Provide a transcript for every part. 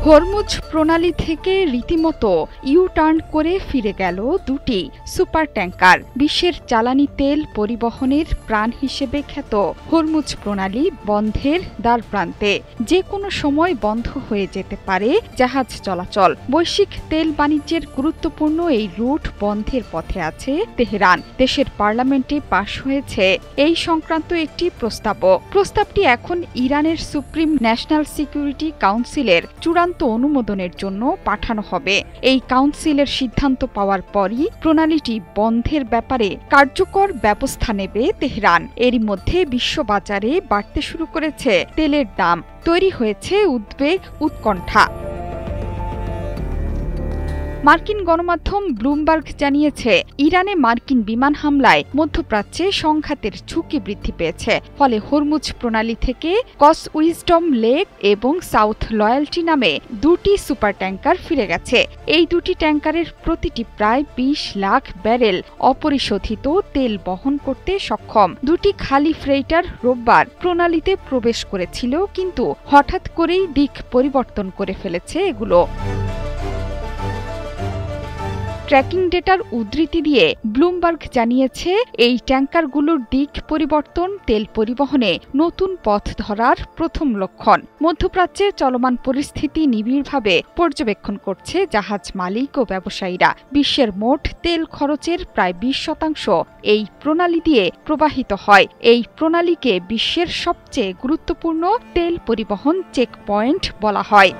Hormuz প্রণালী থেকে রীতিমতো ইউ-টার্ন করে ফিরে গেল দুটি সুপার ট্যাঙ্কার। বিশ্বের জ্বালানি তেল পরিবহনের প্রাণ হিসেবে খ্যাত হরমুজ প্রণালী বন্ধের দ্বারপ্রান্তে। যে কোনো সময় বন্ধ হয়ে যেতে পারে জাহাজ চলাচল। বৈশ্বিক তেল বাণিজ্যের গুরুত্বপূর্ণ এই রুট বন্ধের পথে আছে তেহরান। দেশের পার্লামেন্টে পাশ হয়েছে এই সংক্রান্ত একটি প্রস্তাবটি এখন ইরানের সুপ্রিম ন্যাশনাল সিকিউরিটি কাউন্সিলের চূড়ান্ত অনুমোদনের জন্য পাঠানো হবে। এই কাউন্সিলের সিদ্ধান্ত পাওয়ার পরই প্রণালীটি বন্ধের ব্যাপারে কার্যকর ব্যবস্থা নেবে তেহরান। এরই মধ্যে বিশ্ববাজারে বাড়তে শুরু করেছে তেলের দাম। তৈরি হয়েছে উদ্বেগ, উৎকণ্ঠা। মার্কিন গণমাধ্যম ব্লুমবার্গ জানিয়েছে, ইরানে মার্কিন বিমান হামলায় মধ্যপ্রাচ্যে সংঘাতের ঝুঁকি বৃদ্ধি পেয়েছে। ফলে হরমুজ প্রণালী থেকে কস উইজডম লেক এবং সাউথ লয়ালটি নামে দুটি সুপার ট্যাঙ্কার ফিরে গেছে। এই দুটি ট্যাঙ্কারের প্রতিটি প্রায় ২০ লাখ ব্যারেল অপরিশোধিত তেল বহন করতে সক্ষম। দুটি খালি ফ্রেইটার রোববার প্রণালীতে প্রবেশ করেছিল, কিন্তু হঠাৎ করেই দিক পরিবর্তন করে ফেলেছে এগুলো। ট্র্যাকিং ডেটার উদ্ধৃতি দিয়ে ব্লুমবার্গ জানিয়েছে, এই ট্যাঙ্কারগুলোর দিক পরিবর্তন তেল পরিবহনে নতুন পথ ধরার প্রথম লক্ষণ। মধ্যপ্রাচ্যে চলমান পরিস্থিতি নিবিড়ভাবে পর্যবেক্ষণ করছে জাহাজ মালিক ও ব্যবসায়ীরা। বিশ্বের মোট তেল খরচের প্রায় ২০% এই প্রণালী দিয়ে প্রবাহিত হয়। এই প্রণালীকে বিশ্বের সবচেয়ে গুরুত্বপূর্ণ তেল পরিবহন চেকপয়েন্ট বলা হয়।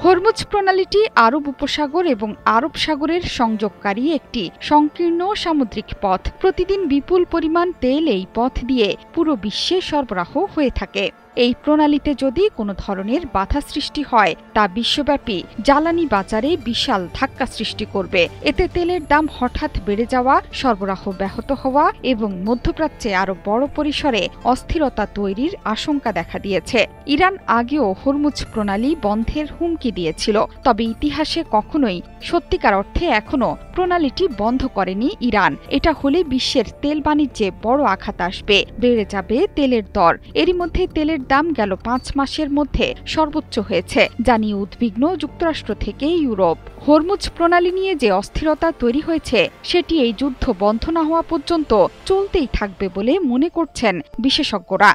হরমুজ প্রণালীটি আরব উপসাগর এবং আরব সাগরের সংযোগকারী একটি সংকীর্ণ সামুদ্রিক পথ। প্রতিদিন বিপুল পরিমাণ তেল এই পথ দিয়ে পুরো বিশ্বে সরবরাহ হয়ে থাকে। এই প্রণালীতে যদি কোনো ধরনের বাধা সৃষ্টি হয়, তা বিশ্বব্যাপী জ্বালানি বাজারে বিশাল ধাক্কা সৃষ্টি করবে। এতে তেলের দাম হঠাৎ বেড়ে যাওয়া, সরবরাহ ব্যাহত হওয়া এবং মধ্যপ্রাচ্যে আরও বড় পরিসরে অস্থিরতা তৈরির আশঙ্কা দেখা দিয়েছে। ইরান আগেও হরমুজ প্রণালী বন্ধের হুমকি দিয়েছিল, তবে ইতিহাসে কখনোই সত্যিকার অর্থে এখনও প্রণালীটি বন্ধ করেনি ইরান। এটা হলে বিশ্বের তেল বাণিজ্যে বড় আঘাত আসবে, বেড়ে যাবে তেলের দর। এরই মধ্যে তেলের দাম গেল ৫ মাসের মধ্যে সর্বোচ্চ হয়েছে, যা নিয়ে উদ্বিগ্ন যুক্তরাষ্ট্র থেকে ইউরোপ। হরমুজ প্রণালী নিয়ে যে অস্থিরতা তৈরি হয়েছে, সেটি এই যুদ্ধ বন্ধ না হওয়া পর্যন্ত চলতেই থাকবে বলে মনে করছেন বিশেষজ্ঞরা।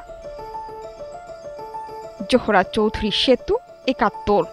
জোহরা চৌধুরী, সেতু, ৭১।